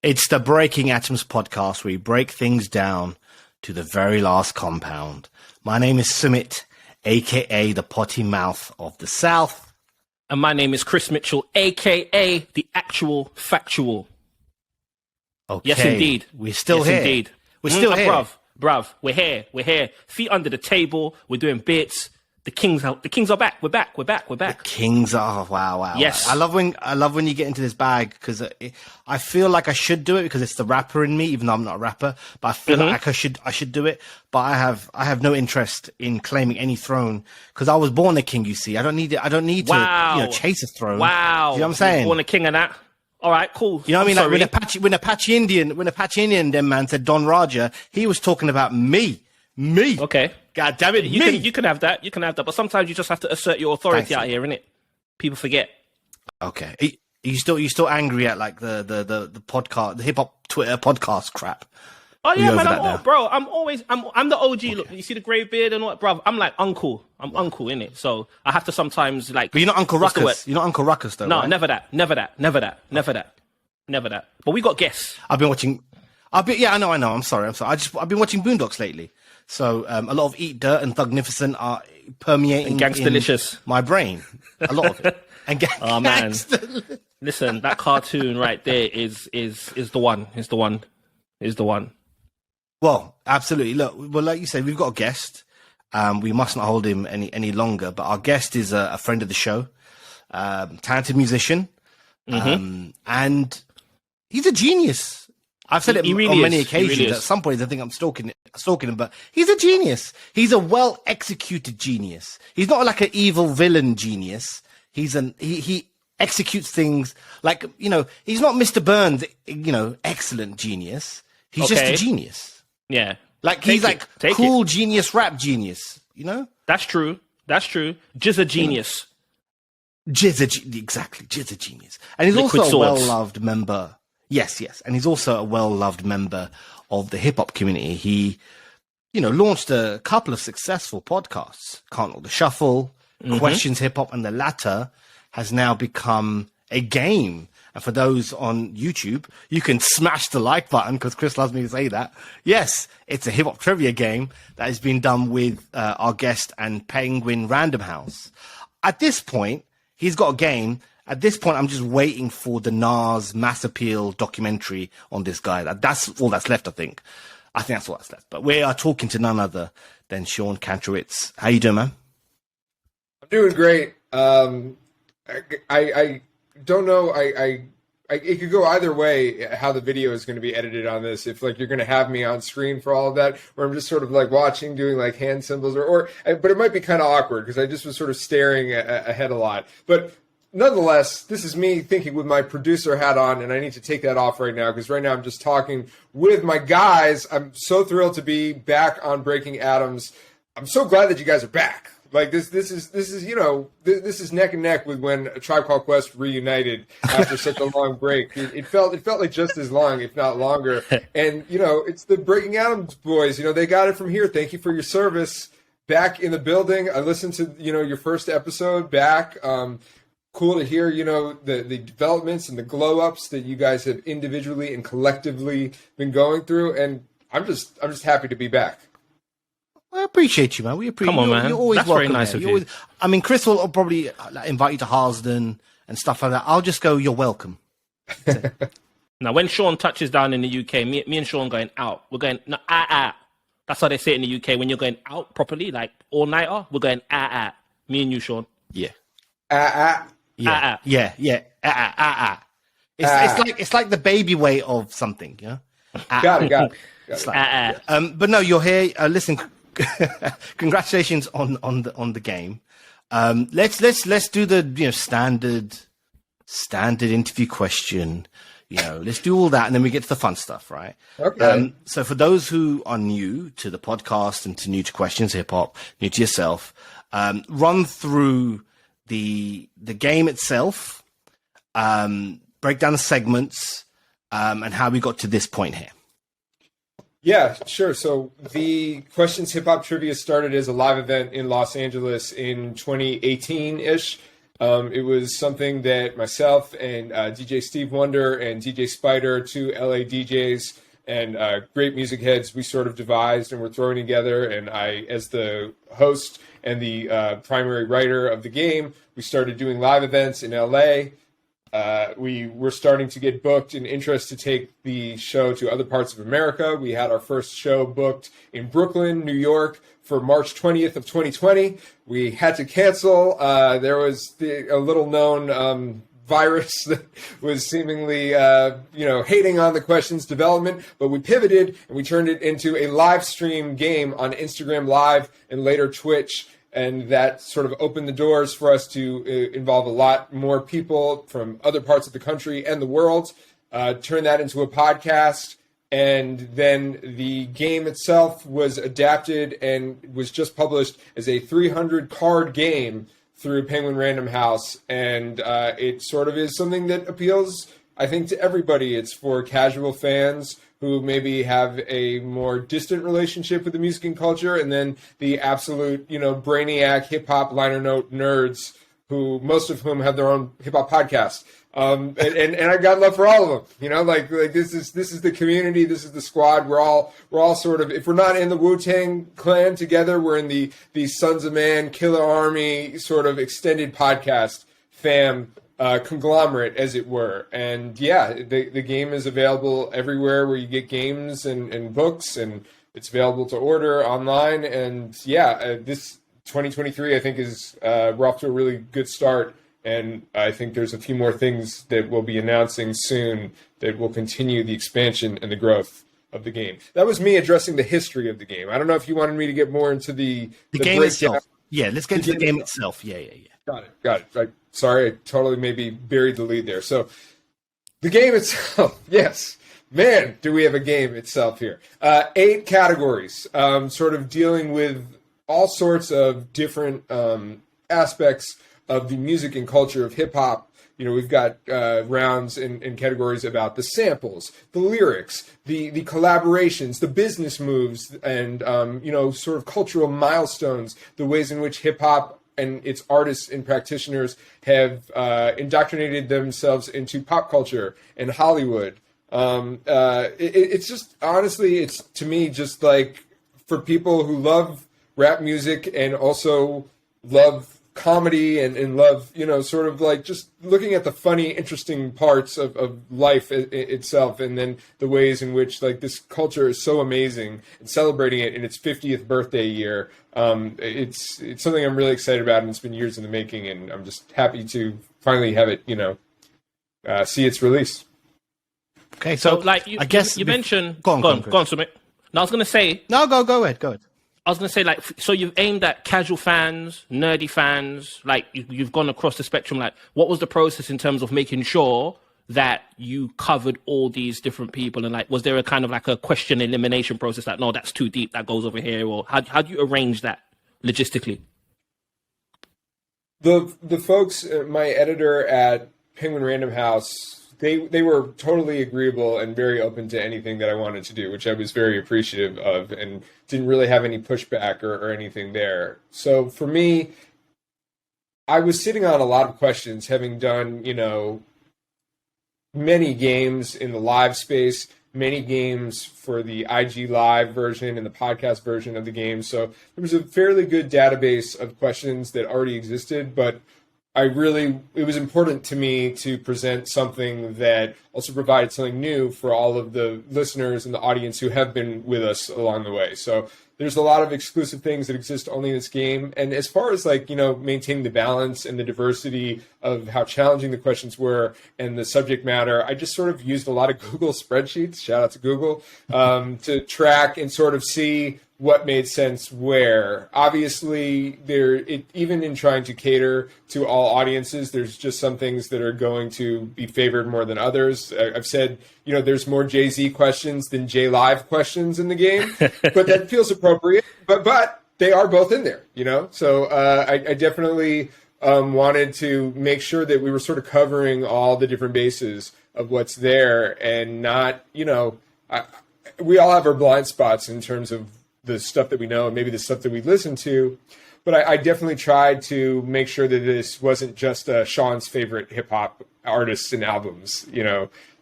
It's the Breaking Atoms podcast where we break things down to the very last compound. My name is Sumit, a.k.a. the potty mouth of the South. And my name is Chris Mitchell, a.k.a. the actual factual. Okay. Yes, indeed. We're still here. Indeed. We're still here. Bruv, we're here. Feet under the table. We're doing bits. The Kings are back. We're back. The Kings are, wow. Yes. I love when you get into this bag, because I feel like I should do it because it's the rapper in me, even though I'm not a rapper, but I feel like I should do it. But I have no interest in claiming any throne because I was born a king, you see. I don't need to chase a throne. Wow. You know what I'm saying? Born a king and that. All right, cool. You know what I mean? Like when Apache Indian them man said Don Raja, he was talking about me. Okay. God damn it, you can have that. But sometimes you just have to assert your authority out here, innit? People forget. Okay. Are you still angry at like the podcast, the hip hop Twitter podcast crap? Oh yeah, man. I'm the OG. Okay. Look, you see the grey beard and what, bro? I'm like uncle. I'm uncle, innit? So I have to sometimes like. But you're not Uncle Ruckus. You're not Uncle Ruckus though. No, right? never that. But we got guests. I know. I'm sorry. I've been watching Boondocks lately. So a lot of Eat Dirt and Thugnificent are permeating Gangsterlicious my brain. A lot of it. And oh man, listen, that cartoon right there is the one. Is the one. Well, absolutely. Look, like you said, we've got a guest. We must not hold him any longer. But our guest is a friend of the show, talented musician, and he's a genius. I've said it on many occasions. At some point, I think I'm stalking him, but he's a genius. He's a well-executed genius. He's not like an evil villain genius. He executes things like, he's not Mr. Burns, excellent genius. He's just a genius. Yeah. Like he's like cool genius, rap genius, That's true. Jizza genius. Exactly. Jizza genius. And he's also a well-loved member. Yes. And he's also a well-loved member of the hip-hop community. He, launched a couple of successful podcasts. Can't Knock the Shuffle, Questions Hip Hop, and the latter has now become a game. And for those on YouTube, you can smash the like button because Chris loves me to say that. Yes, it's a hip-hop trivia game that has been done with our guest and Penguin Random House. At this point, he's got a game. At this point, I'm just waiting for the Nas Mass Appeal documentary on this guy. That's all that's left, I think. That's all that's left. But we are talking to none other than Sean Kantrowitz. How you doing, man? I'm doing great. I don't know. It could go either way how the video is going to be edited on this. If like you're going to have me on screen for all of that, or I'm just sort of like watching, doing like hand symbols, but it might be kind of awkward because I just was sort of staring ahead a lot. But nonetheless, this is me thinking with my producer hat on, and I need to take that off right now because right now I'm just talking with my guys. I'm so thrilled to be back on Breaking Atoms. I'm so glad that you guys are back. Like this is neck and neck with when A Tribe Called Quest reunited after such a long break. It felt like just as long, if not longer. And it's the Breaking Atoms boys. They got it from here. Thank you for your service. Back in the building. I listened to your first episode back. Cool to hear, the developments and the glow ups that you guys have individually and collectively been going through. And I'm just happy to be back. I appreciate you, man. We appreciate you. Come on, man. You're always That's welcome. very nice of you. Chris will probably invite you to Harsden and stuff like that. I'll just go, you're welcome. Now, when Sean touches down in the UK, me and Sean going out. We're going, no, That's how they say it in the UK. When you're going out properly, like all-nighter, we're going, Me and you, Sean. Yeah. Yeah. It's like the baby way of something, Got it. But no, you're here. Listen, congratulations on the game. Let's do the standard interview question. Let's do all that, and then we get to the fun stuff, right? Okay. So for those who are new to the podcast and new to Questions Hip Hop, new to yourself, run through the game itself, break down the segments, and how we got to this point here. Yeah, sure. So the Questions Hip Hop Trivia started as a live event in Los Angeles in 2018-ish. It was something that myself and DJ Steve Wonder and DJ Spider, two LA DJs and great music heads, we sort of devised and were throwing together. And I, as the host and the primary writer of the game, we started doing live events in LA. We were starting to get booked and interest to take the show to other parts of America. We had our first show booked in Brooklyn, New York for March 20th of 2020. We had to cancel. There was a little known virus that was seemingly, hating on the questions development, but we pivoted and we turned it into a live stream game on Instagram Live and later Twitch. And that sort of opened the doors for us to involve a lot more people from other parts of the country and the world, turn that into a podcast. And then the game itself was adapted and was just published as a 300 card game through Penguin Random House. And it sort of is something that appeals, I think, to everybody. It's for casual fans who maybe have a more distant relationship with the music and culture, and then the absolute, brainiac hip-hop liner note nerds, who most of whom have their own hip-hop podcast. And I got love for all of them. Like this is the community, this is the squad. We're all sort of, if we're not in the Wu-Tang Clan together, we're in the Sons of Man, Killer Army sort of extended podcast fam. Conglomerate, as it were. And yeah, the game is available everywhere where you get games and books, and it's available to order online. And yeah, this 2023, I think, is we're off to a really good start. And I think there's a few more things that we'll be announcing soon that will continue the expansion and the growth of the game. That was me addressing the history of the game. I don't know if you wanted me to get more into the game itself. Yeah, let's get into the game itself. Yeah. Got it. Sorry, I totally maybe buried the lead there. So the game itself, yes. Man, do we have a game itself here. 8 categories, sort of dealing with all sorts of different aspects of the music and culture of hip-hop. We've got rounds and categories about the samples, the lyrics, the collaborations, the business moves, and, sort of cultural milestones, the ways in which hip-hop and its artists and practitioners have indoctrinated themselves into pop culture and Hollywood. It's just, honestly, it's, to me, just like for people who love rap music and also love comedy and love, sort of like just looking at the funny, interesting parts of life itself, and then the ways in which like this culture is so amazing, and celebrating it in its 50th birthday year. It's something I'm really excited about, and it's been years in the making, and I'm just happy to finally have it, see its release. Okay, so like I guess you mentioned. Go on, Sumit. No, I was going to say. No, go ahead. I was going to say, like, so you've aimed at casual fans, nerdy fans, like you've gone across the spectrum. Like, what was the process in terms of making sure that you covered all these different people? And like, was there a kind of like a question elimination process? Like, no, that's too deep, that goes over here. Or how do you arrange that logistically? The folks, my editor at Penguin Random House, they were totally agreeable and very open to anything that I wanted to do, which I was very appreciative of, and didn't really have any pushback or anything there. So for me, I was sitting on a lot of questions, having done, many games in the live space, many games for the IG Live version and the podcast version of the game. So there was a fairly good database of questions that already existed, but it was important to me to present something that also provided something new for all of the listeners and the audience who have been with us along the way. So there's a lot of exclusive things that exist only in this game. And as far as maintaining the balance and the diversity of how challenging the questions were and the subject matter, I just sort of used a lot of Google spreadsheets, shout out to Google, to track and sort of see what made sense where. Obviously, even in trying to cater to all audiences, there's just some things that are going to be favored more than others. I've said, there's more Jay-Z questions than J-Live questions in the game, but that feels appropriate. But they are both in there, So I definitely wanted to make sure that we were sort of covering all the different bases of what's there, and not, we all have our blind spots in terms of the stuff that we know and maybe the stuff that we listen to. But I definitely tried to make sure that this wasn't just Sean's favorite hip hop artists and albums,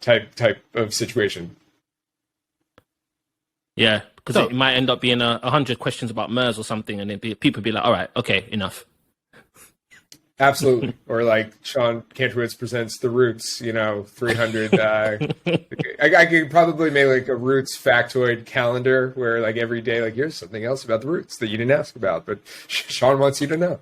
type of situation. Yeah, because it might end up being 100 questions about Murs or something, and then people be like, all right, okay, enough. Absolutely. Or like Sean Kantrowitz presents The Roots, 300. I could probably make like a Roots factoid calendar where like every day, like here's something else about the Roots that you didn't ask about, but Sean wants you to know.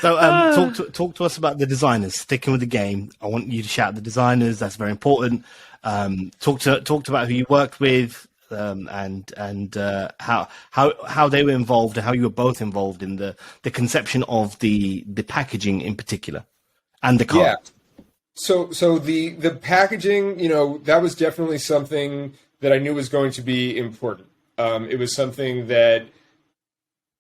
So talk to us about the designers. Sticking with the game, I want you to shout the designers. That's very important. Talk about who you worked with. And how they were involved and how you were both involved in the conception of the packaging in particular and the card. Yeah. So the packaging, that was definitely something that I knew was going to be important. It was something that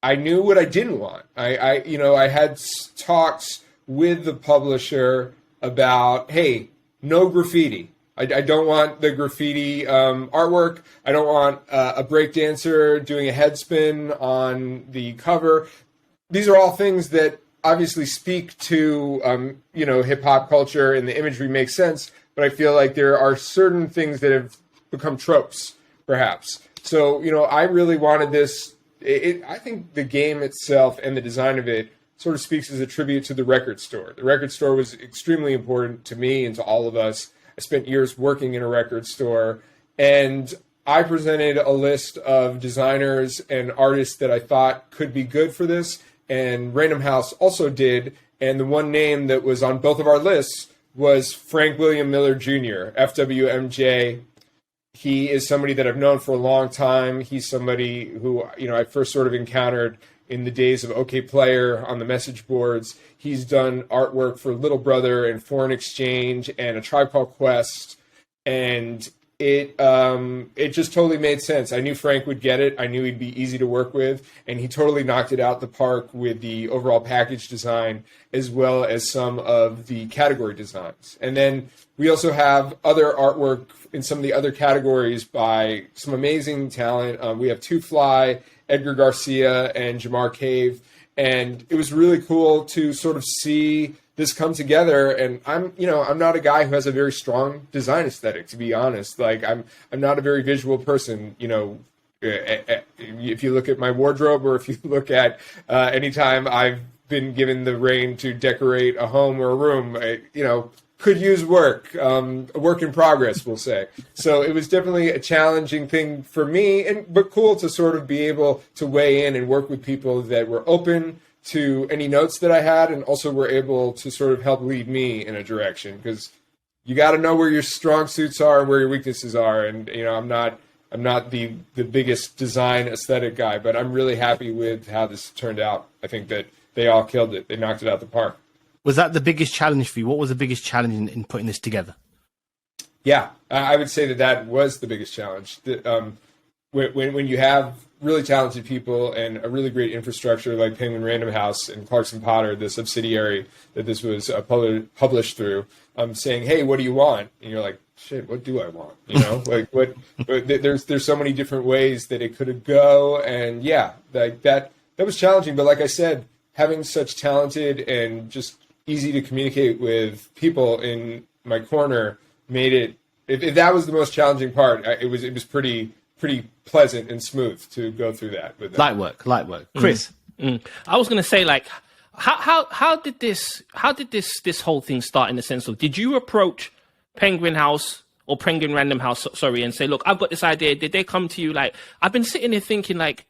I knew what I didn't want. I had talks with the publisher about, hey, no graffiti. I don't want the graffiti artwork. I don't want a breakdancer doing a head spin on the cover. These are all things that obviously speak to, hip hop culture, and the imagery makes sense. But I feel like there are certain things that have become tropes, perhaps. So, I really wanted this. I think the game itself and the design of it sort of speaks as a tribute to the record store. The record store was extremely important to me and to all of us. I spent years working in a record store, and I presented a list of designers and artists that I thought could be good for this, and Random House also did, and the one name that was on both of our lists was Frank William Miller Jr., FWMJ. He is somebody that I've known for a long time. He's somebody who, I first sort of encountered in the days of OK Player on the message boards. He's done artwork for Little Brother and Foreign Exchange and A Tribe Called Quest, and it just totally made sense. I knew Frank would get it. I knew he'd be easy to work with, and he totally knocked it out the park with the overall package design as well as some of the category designs. And then we also have other artwork in some of the other categories by some amazing talent. We have Two Fly, Edgar Garcia, and Jamar Cave. And it was really cool to sort of see this come together. And I'm not a guy who has a very strong design aesthetic, to be honest. Like I'm not a very visual person. If you look at my wardrobe, or if you look at anytime I've been given the reign to decorate a home or a room, could use work, a work in progress, we'll say. So it was definitely a challenging thing for me, but cool to sort of be able to weigh in and work with people that were open to any notes that I had, and also were able to sort of help lead me in a direction, because you got to know where your strong suits are and where your weaknesses are. And I'm not the biggest design aesthetic guy, but I'm really happy with how this turned out. I think that they all killed it. They knocked it out the park. Was that the biggest challenge for you? What was the biggest challenge in putting this together? Yeah, I would say that was the biggest challenge. When you have really talented people and a really great infrastructure like Penguin Random House and Clarkson Potter, the subsidiary that this was published through, saying, "Hey, what do you want?" And you're like, "Shit, what do I want?" Like what? There's so many different ways that it could go, and yeah, like that was challenging. But like I said, having such talented and just easy to communicate with people in my corner made it. If that was the most challenging part, it was pretty pleasant and smooth to go through that with them. Light work. Chris, I was going to say, like, how did this whole thing start, in the sense of, did you approach Penguin House or Penguin Random House, and say, look, I've got this idea? Did they come to you like, I've been sitting here thinking, like,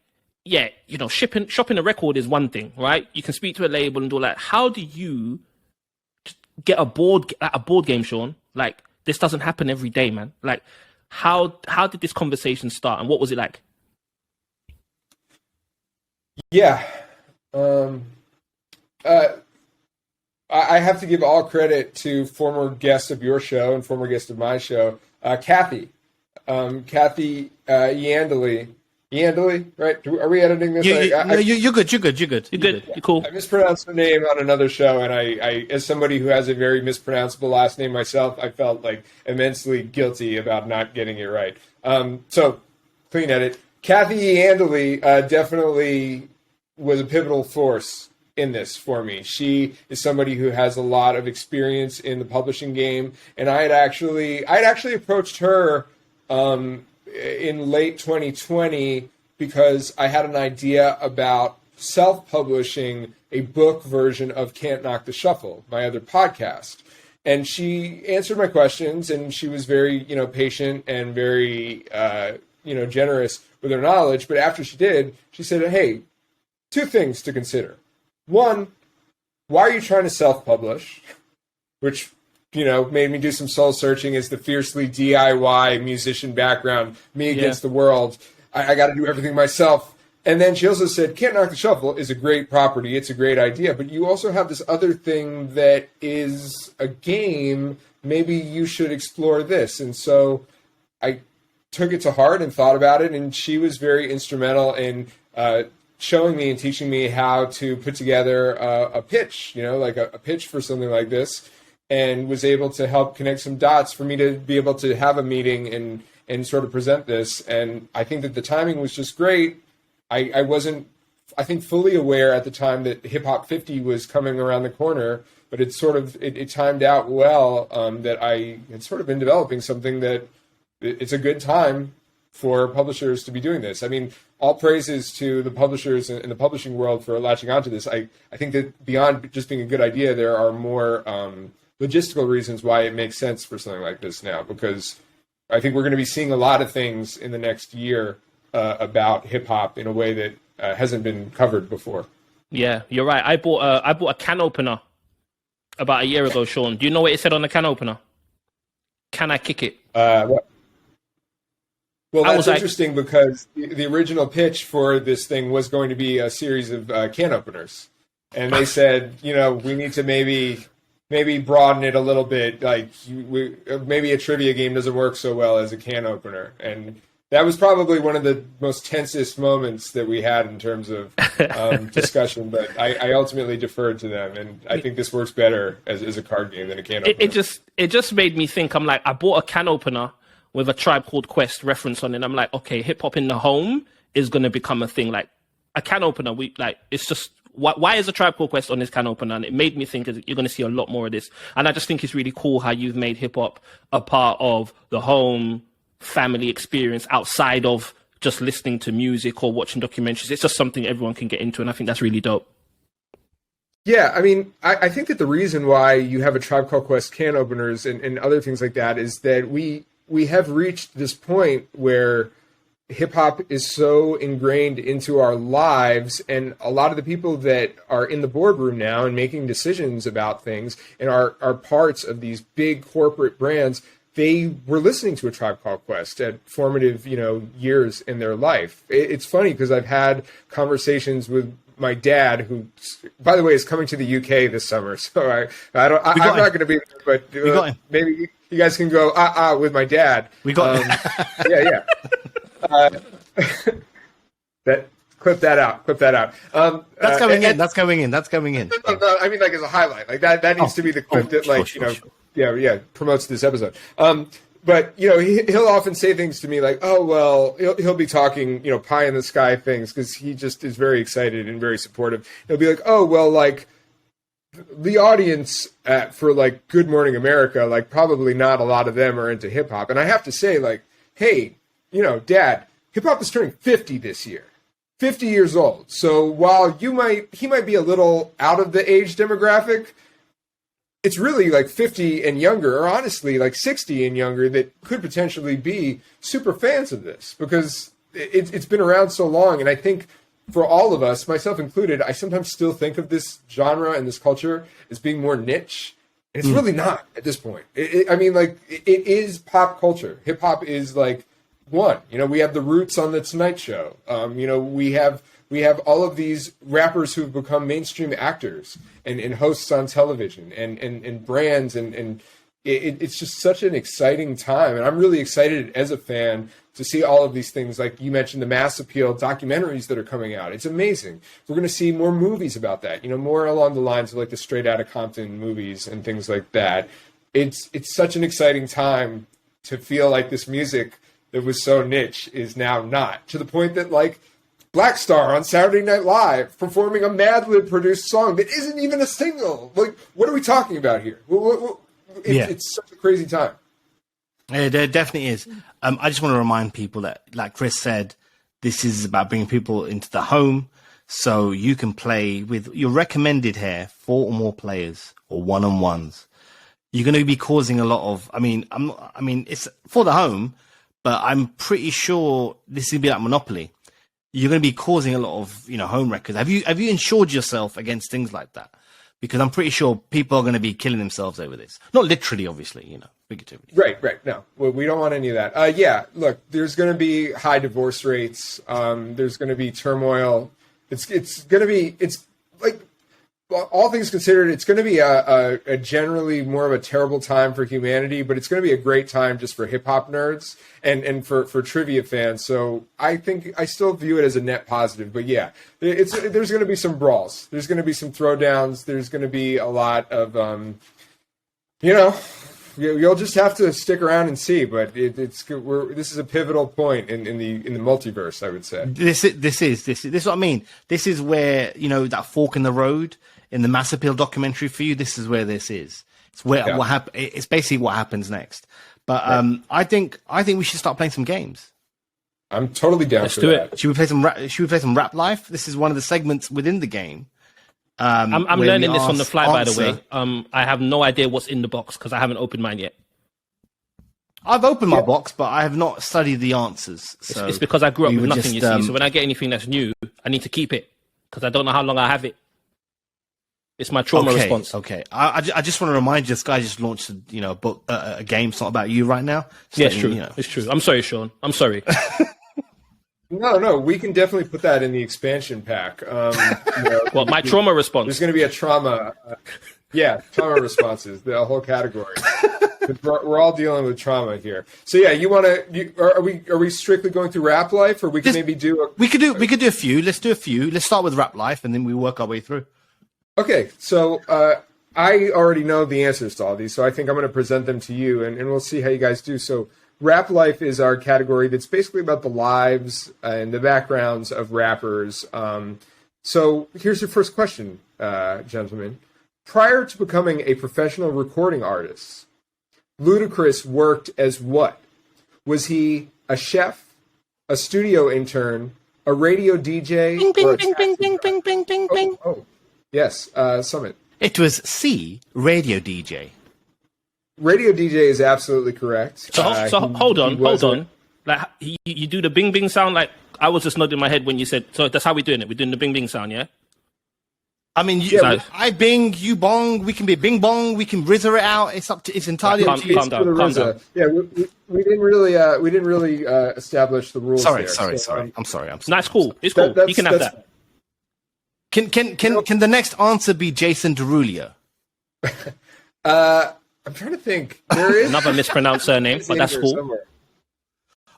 yeah, shopping a record is one thing, right? You can speak to a label and do all that. How do you get a board game, Sean? Like, this doesn't happen every day, man. Like, how did this conversation start, and what was it like? Yeah. I have to give all credit to former guests of your show and former guest of my show, Kathy Yandeli, right? Are we editing this? You're good. You're good. You're cool. I mispronounced her name on another show, and I, as somebody who has a very mispronounceable last name myself, I felt like immensely guilty about not getting it right. So clean edit. Kathy Andely definitely was a pivotal force in this for me. She is somebody who has a lot of experience in the publishing game, and I'd actually approached her in late 2020 because I had an idea about self-publishing a book version of Can't Knock the Shuffle, my other podcast. And she answered my questions, and she was very, patient and very, generous with her knowledge. But after she did, she said, hey, 2 things to consider. 1, why are you trying to self-publish? Which, made me do some soul searching as the fiercely DIY musician background, me against the world. I got to do everything myself. And then she also said, Can't Knock the Shuffle is a great property. It's a great idea. But you also have this other thing that is a game. Maybe you should explore this. And so I took it to heart and thought about it. And she was very instrumental in showing me and teaching me how to put together a pitch, like a pitch for something like this. And was able to help connect some dots for me to be able to have a meeting and sort of present this. And I think that the timing was just great. I wasn't, I think, fully aware at the time that Hip Hop 50 was coming around the corner, but it timed out well that I had sort of been developing something that it's a good time for publishers to be doing this. I mean, all praises to the publishers in the publishing world for latching onto this. I think that beyond just being a good idea, there are more logistical reasons why it makes sense for something like this now, because I think we're going to be seeing a lot of things in the next year about hip hop in a way that hasn't been covered before. Yeah, you're right. I bought a can opener about a year ago, Sean. Do you know what it said on the can opener? Can I kick it? What? Well, that's interesting because the original pitch for this thing was going to be a series of can openers, and they said, we need to maybe broaden it a little bit. Like maybe a trivia game doesn't work so well as a can opener, and that was probably one of the most tensest moments that we had in terms of discussion, but I ultimately deferred to them, and I think this works better as a card game than a can opener. It just made me think. I'm like, I bought a can opener with a Tribe Called Quest reference on it. I'm like, okay, hip hop in the home is going to become a thing. Like a can opener, it's just, why is a Tribe Called Quest on this can opener? And it made me think you're going to see a lot more of this. And I just think it's really cool how you've made hip hop a part of the home family experience outside of just listening to music or watching documentaries. It's just something everyone can get into, and I think that's really dope. Yeah, I mean, I think that the reason why you have a Tribe Called Quest can openers and other things like that is that we have reached this point where hip-hop is so ingrained into our lives, and a lot of the people that are in the boardroom now and making decisions about things and are parts of these big corporate brands, they were listening to a Tribe Called Quest at formative, years in their life. It's funny because I've had conversations with my dad, who, by the way, is coming to the UK this summer. So I'm not going to be there, but maybe you guys can go with my dad. We got yeah. Clip that out. That's coming in. That's coming in. No, I mean, like as a highlight, like that needs to be the clip that, sure. Promotes this episode. But he'll often say things to me like, "Oh well," he'll be talking, pie in the sky things because he just is very excited and very supportive. He'll be like, "Oh well, like the audience for like Good Morning America, like probably not a lot of them are into hip hop." And I have to say, like, hey, Dad, hip hop is turning 50 this year. 50 years old. So while he might be a little out of the age demographic, it's really like 50 and younger, or honestly like 60 and younger, that could potentially be super fans of this because it's been around so long. And I think for all of us, myself included, I sometimes still think of this genre and this culture as being more niche. And it's really not at this point. It is pop culture. Hip hop is like one. We have the Roots on the Tonight Show. We have all of these rappers who've become mainstream actors and hosts on television and brands and it's just such an exciting time. And I'm really excited as a fan to see all of these things. Like you mentioned, the mass appeal documentaries that are coming out. It's amazing. We're going to see more movies about that, more along the lines of like the Straight Outta Compton movies and things like that. It's such an exciting time to feel like this music that was so niche is now not, to the point that like Black Star on Saturday Night Live performing a Mad Lib produced song that isn't even a single. Like, what are we talking about here? It's such a crazy time. Yeah, there definitely is. I just want to remind people that, like Chris said, this is about bringing people into the home, so you can play with your recommended here 4 or more players or one-on-ones. You're going to be causing a lot of. I mean, it's for the home, but I'm pretty sure this is going to be like Monopoly. You're going to be causing a lot of, home records. Have you insured yourself against things like that? Because I'm pretty sure people are going to be killing themselves over this. Not literally, obviously, figuratively. Right. No, we don't want any of that. Yeah, look, there's going to be high divorce rates. There's going to be turmoil. It's going to be, it's like, well, all things considered, it's going to be a generally more of a terrible time for humanity, but it's going to be a great time just for hip hop nerds and for trivia fans. So I think I still view it as a net positive. But yeah, there's going to be some brawls. There's going to be some throwdowns. There's going to be a lot of, you'll just have to stick around and see. But this is a pivotal point in the multiverse, I would say. This is what I mean. This is where that fork in the road. In the Mass Appeal documentary for you, this is where this is. It's where it's basically what happens next. But I think we should start playing some games. I'm totally down for that. Should we play some Rap Life? This is one of the segments within the game. I'm learning this on the fly, by the way. I have no idea what's in the box because I haven't opened mine yet. I've opened my box, but I have not studied the answers. So it's because I grew up with nothing, you see. So when I get anything that's new, I need to keep it because I don't know how long I have it. It's my trauma response. Okay. I just want to remind you, this guy just launched a book, a game. It's not about you right now. Yeah, it's true. It's true. I'm sorry, Sean. I'm sorry. No, we can definitely put that in the expansion pack. Well, my trauma response. There's going to be a trauma. Trauma responses, the whole category. We're all dealing with trauma here. So yeah, are we strictly going through Rap Life, or we can maybe do? We could do a few. Let's do a few. Let's start with Rap Life, and then we work our way through. Okay, so I already know the answers to all these, so I think I'm going to present them to you, and we'll see how you guys do. So Rap Life is our category that's basically about the lives and the backgrounds of rappers. So here's your first question, gentlemen. Prior to becoming a professional recording artist, Ludacris worked as what? Was he a chef, a studio intern, a radio DJ? Bing, bing, bing, bing, bing, bing, bing, bing, bing. Oh. Yes, Sumit. It was C, radio DJ. Radio DJ is absolutely correct. So hold on. Like you do the bing bing sound. Like I was just nodding my head when you said. So that's how we're doing it. We're doing the bing bing sound, yeah. I mean, I bing, you bong. We can be bing bong. We can rizzer it out. It's entirely up to you. Calm down. Yeah, we didn't really establish the rules. Sorry. I'm sorry. No, it's cool. It's cool. You can have that. Can the next answer be Jason Derulo? I'm trying to think. There is another mispronounced surname, but that's cool.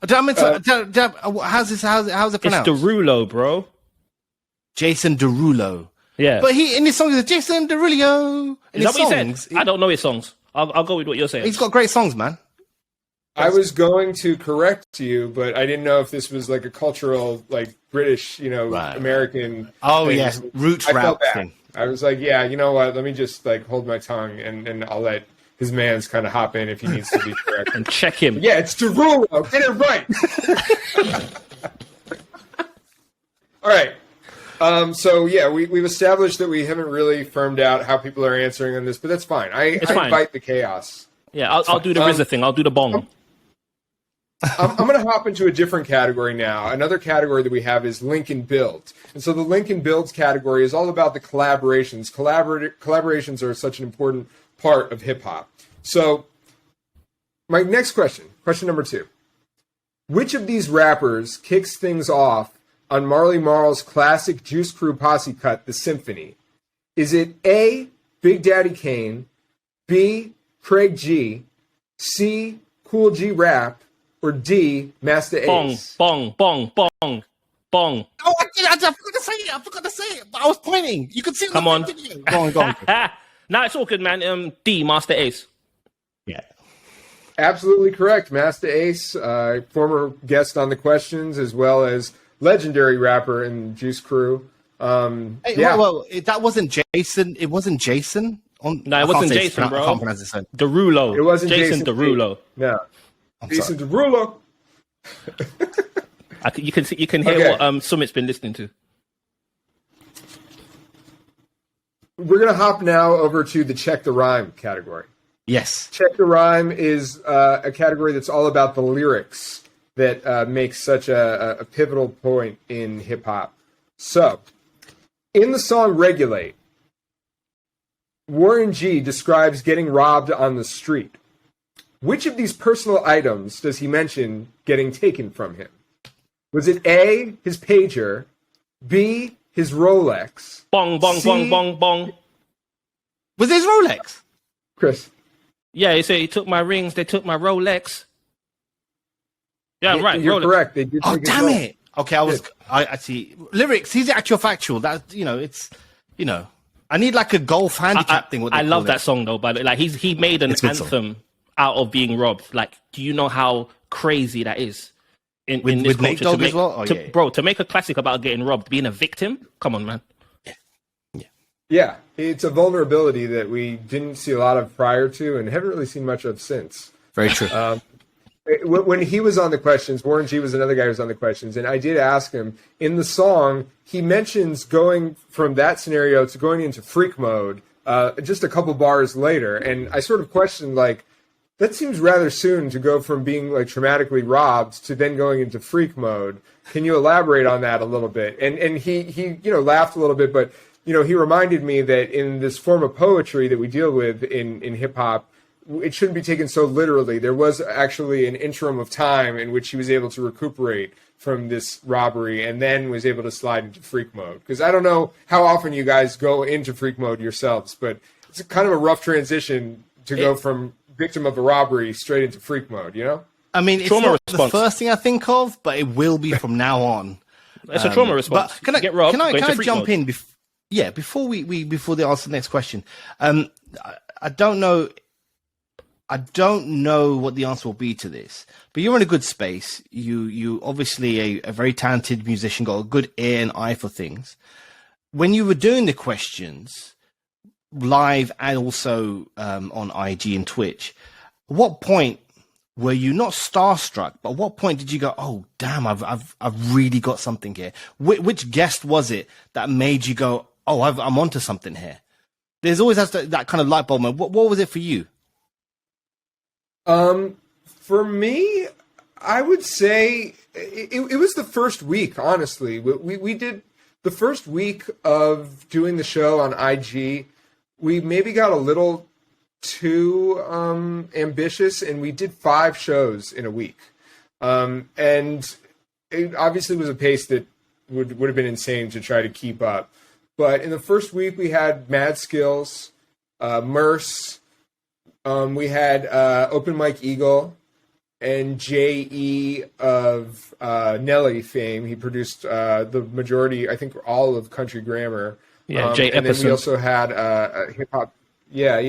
How's it pronounced? It's Derulo, bro. Jason Derulo. Yeah. But he in his songs is Jason Derulo. Is that what he said? I don't know his songs. I'll go with what you're saying. He's got great songs, man. I was going to correct you, but I didn't know if this was like a cultural, like British, American. Oh thing. Yeah, roots rap thing. I was like, yeah, you know what? Let me just like hold my tongue, and I'll let his man's kind of hop in if he needs to be correct and check him. Yeah, it's Derulo. Get it right. All right. So yeah, we've established that we haven't really firmed out how people are answering on this, but that's fine. I invite the chaos. Yeah, I'll do the RZA thing. I'll do the bong. I'm going to hop into a different category now. Another category that we have is Link and Build. And so the Link and Builds category is all about the collaborations. Collaborations are such an important part of hip-hop. So my next question number 2. Which of these rappers kicks things off on Marley Marl's classic Juice Crew posse cut, The Symphony? Is it A, Big Daddy Kane, B, Craig G, C, Cool G Rap, or D, Master Ace? Bong. Oh, I forgot to say it. But I was pointing. You could see Come on. Video. Go on. Nah, it's all good, man. D, Master Ace. Yeah. absolutely correct. Master Ace, former guest on the questions, as well as legendary rapper in Juice Crew. Well, that wasn't Jason. It wasn't Jason. No, it wasn't Jason, bro. I can't pronounce his name. Derulo. It wasn't Jason Derulo. No, Jason Derulo. You can hear what Sumit's been listening to. We're gonna hop now over to the Check the Rhyme category. Yes, Check the Rhyme is a category that's all about the lyrics that makes such a pivotal point in hip hop. So, in the song "Regulate," Warren G describes getting robbed on the street. Which of these personal items does he mention getting taken from him? Was it A, his pager, B, his Rolex? Bong, bong, C, bong, bong, bong. was it his Rolex? Chris. Yeah, he said he took my rings, they took my Rolex. Yeah, right. You're Rolex. correct. They did Oh, take his damn Rolex. it. Okay, I see. Lyrics, he's actual factual. That, it's, I need like a golf handicap thing. I love that song though, but like he made an anthem out of being robbed. Like, do you know how crazy that is? In this with Nate culture, Dogg as well? Bro, to make a classic about getting robbed, being a victim, come on, man. Yeah, it's a vulnerability that we didn't see a lot of prior to and haven't really seen much of since. Very true. When he was on the questions, Warren G was another guy who was on the questions, and I did ask him, in the song, he mentions going from that scenario to going into freak mode just a couple bars later, and I sort of questioned, like, that seems rather soon to go from being like traumatically robbed to then going into freak mode. Can you elaborate on that a little bit? And he laughed a little bit, but he reminded me that in this form of poetry that we deal with in hip hop, it shouldn't be taken so literally. There was actually an interim of time in which he was able to recuperate from this robbery and then was able to slide into freak mode. Because I don't know how often you guys go into freak mode yourselves, but it's kind of a rough transition to go from victim of a robbery straight into freak mode, I mean, it's trauma not response. the first thing I think of, but it will be from now on. It's a trauma response. But can I get robbed, can go I into freak jump mode. in? Before they answer the next question, I don't know. I don't know what the answer will be to this, but you're in a good space. You obviously a very talented musician, got a good ear and eye for things. When you were doing the questions live and also on IG and Twitch, at what point were you not starstruck? But at what point did you go, "Oh, damn! I've really got something here"? Which guest was it that made you go, "Oh, I'm onto something here"? There's always that kind of light bulb moment. What was it for you? For me, I would say it was the first week, honestly. We did the first week of doing the show on IG. We maybe got a little too ambitious, and we did 5 shows in a week. And it obviously was a pace that would have been insane to try to keep up. But in the first week, we had Mad Skills, Merce, we had Open Mike Eagle, and J.E. of Nelly fame. He produced the majority, I think, all of Country Grammar. Yeah, Jay and then we Epperson. also had hip hop. Yeah,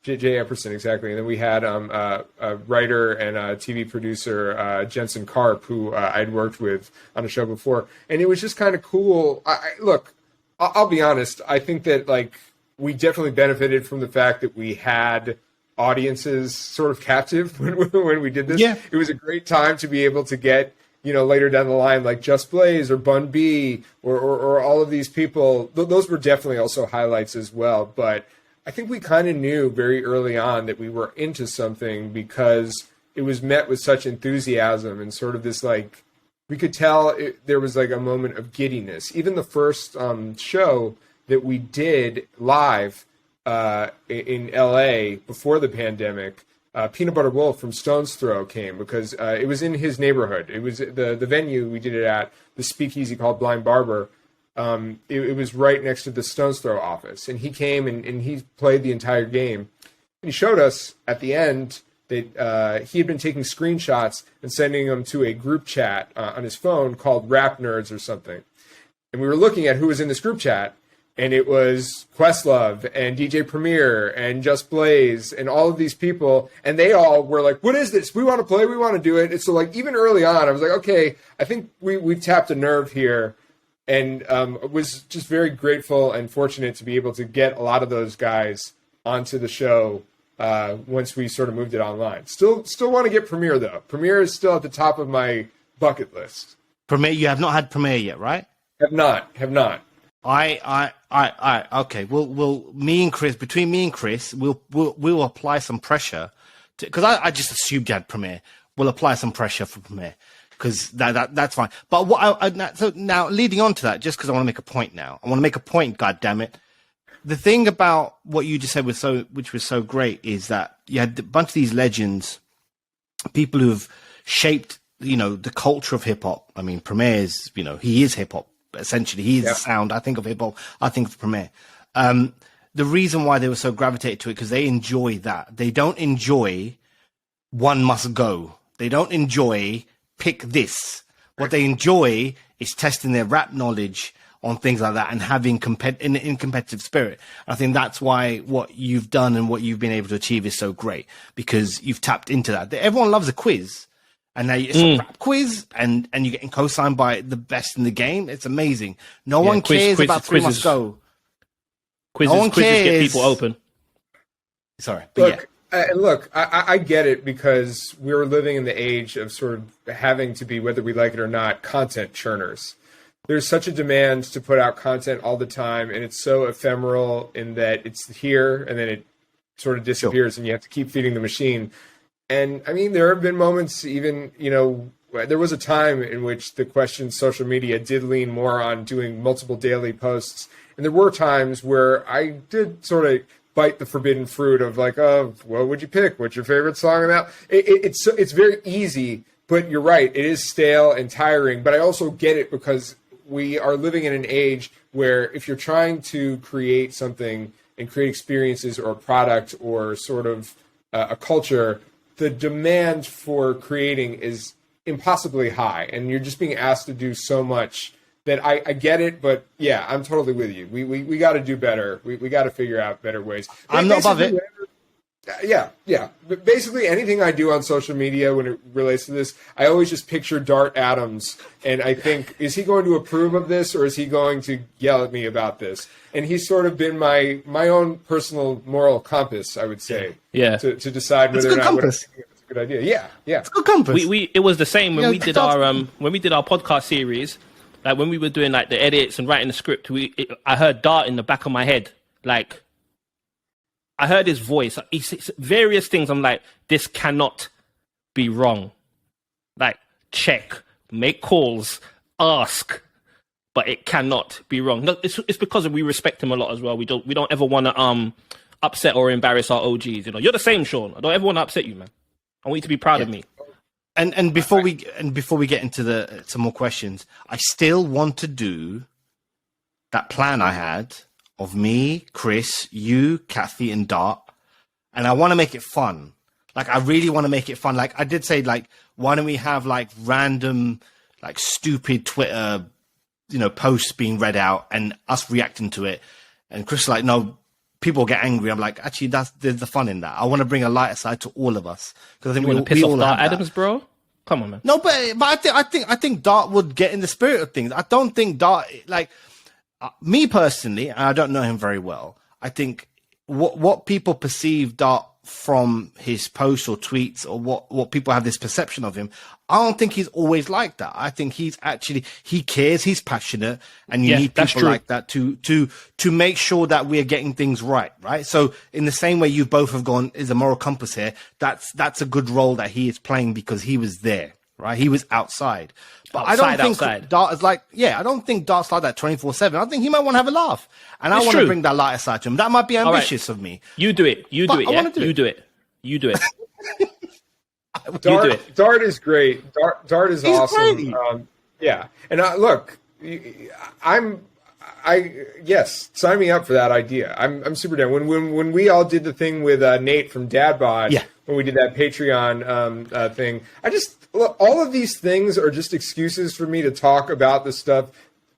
Jay Epperson, exactly. And then we had a writer and a TV producer, Jensen Karp, who I'd worked with on a show before. And it was just kind of cool. Look, I'll be honest. I think that we definitely benefited from the fact that we had audiences sort of captive when we did this. Yeah. It was a great time to be able to get, later down the line, like Just Blaze or Bun B or all of these people. Those were definitely also highlights as well. But I think we kind of knew very early on that we were into something because it was met with such enthusiasm and sort of this we could tell there was a moment of giddiness. Even the first show that we did live in LA before the pandemic, Peanut Butter Wolf from Stone's Throw came because it was in his neighborhood. It was the venue we did it at, the speakeasy called Blind Barber. It was right next to the Stone's Throw office, and he came and he played the entire game. And he showed us at the end that he had been taking screenshots and sending them to a group chat on his phone called Rap Nerds or something. And we were looking at who was in this group chat, and it was Questlove and DJ Premier and Just Blaze and all of these people, and they all were like, what is this? We want to play, we want to do it. And so like even early on, I was like, okay, I think we've tapped a nerve here, and was just very grateful and fortunate to be able to get a lot of those guys onto the show once we sort of moved it online. Still want to get Premiere though. Premiere is still at the top of my bucket list. Premiere, you have not had Premiere yet, right? Have not. Okay. We'll me and Chris, between me and Chris, we'll apply some pressure to, because I just assumed you had Premiere. We'll apply some pressure for Premiere because that's fine. But so now leading on to that, just because I want to make a point now, I want to make a point. God damn it! The thing about what you just said which was so great, is that you had a bunch of these legends, people who've shaped, the culture of hip hop. I mean, Premier is, he is hip hop. Essentially, he is the sound. I think of hip hop. I think of Premier. The reason why they were so gravitated to it, because they enjoy that. They don't enjoy one must go. They don't enjoy pick this. What they enjoy is testing their rap knowledge on things like that and having in competitive spirit. I think that's why what you've done and what you've been able to achieve is so great, because you've tapped into that. Everyone loves a quiz. And now it's a rap quiz, and you're getting co-signed by the best in the game. It's amazing. No one cares about Three Must Go. Quizzes get people open. Sorry. Look, I get it, because we're living in the age of sort of having to be, whether we like it or not, content churners. There's such a demand to put out content all the time, and it's so ephemeral in that it's here and then it sort of disappears, and you have to keep feeding the machine. And I mean, there have been moments, even, there was a time in which the question social media did lean more on doing multiple daily posts. And there were times where I did sort of bite the forbidden fruit of like, oh, what would you pick? What's your favorite song? And that it's very easy, but you're right. It is stale and tiring, but I also get it, because we are living in an age where if you're trying to create something and create experiences or a product or sort of a culture, the demand for creating is impossibly high, and you're just being asked to do so much that I get it. But yeah, I'm totally with you. We got to do better. We got to figure out better ways. I'm not above it. Yeah. But basically anything I do on social media when it relates to this, I always just picture Dart Adams, and I think, is he going to approve of this, or is he going to yell at me about this? And he's sort of been my own personal moral compass, I would say. Yeah. To decide whether or not what it's a good idea. Yeah. It's a good compass. It was the same when we did our podcast series, like when we were doing like the edits and writing the script. I heard Dart in the back of my head, like. I heard his voice. He says various things. I'm like, this cannot be wrong. Like, check, make calls, ask, but it cannot be wrong. No, it's because we respect him a lot as well. We don't ever want to upset or embarrass our OGs. You're the same, Sean. I don't ever want to upset you, man. I want you to be proud of me. And before we get into some more questions, I still want to do that plan I had of me, Chris, you, Kathy, and Dart. And I want to make it fun. Like, I really want to make it fun. Like, I did say, like, why don't we have, like, random, like, stupid Twitter, posts being read out and us reacting to it. And Chris is like, no, people get angry. I'm like, actually, there's the fun in that. I want to bring a lighter side to all of us. Because I think we want to piss off Dart Adams, bro? Come on, man. No, but I think Dart would get in the spirit of things. I don't think Dart, like... me personally, and I don't know him very well, I think what people perceive Dart from his posts or tweets, or what people have this perception of him, I don't think he's always like that. I think he cares, he's passionate, and you need people like that to make sure that we're getting things right? So in the same way you both have gone, is a moral compass here, that's a good role that he is playing, because he was there. Right, he was outside, but I don't think Dart is like. Yeah, I don't think Dart's like that 24/7. I think he might want to have a laugh, and I want to bring that lighter side to him. That might be ambitious of me. You do it. You do it. Yeah? You do it. You do it. Dart is great. Dart is awesome. Yeah, and look, yes, sign me up for that idea. I'm super down. When we all did the thing with Nate from Dad Bod, when we did that Patreon thing, look, all of these things are just excuses for me to talk about the stuff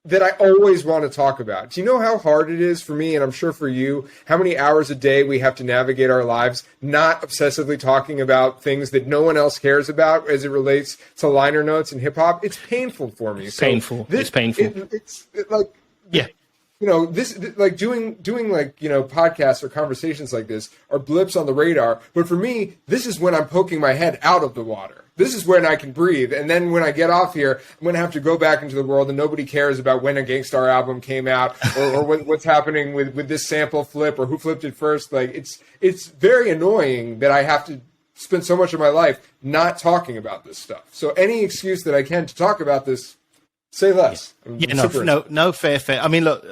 that I always want to talk about. Do you know how hard it is for me, and I'm sure for you, how many hours a day we have to navigate our lives not obsessively talking about things that no one else cares about as it relates to liner notes and hip hop? It's painful for me. It's painful. It's painful. It's like, yeah. You know, this, like doing like, you know, podcasts or conversations like this are blips on the radar. But for me, this is when I'm poking my head out of the water. This is when I can breathe. And then when I get off here, I'm going to have to go back into the world and nobody cares about when a Gangstar album came out or what's happening with this sample flip or who flipped it first. Like, it's very annoying that I have to spend so much of my life not talking about this stuff. So any excuse that I can to talk about this, say less. No, fair. I mean, look,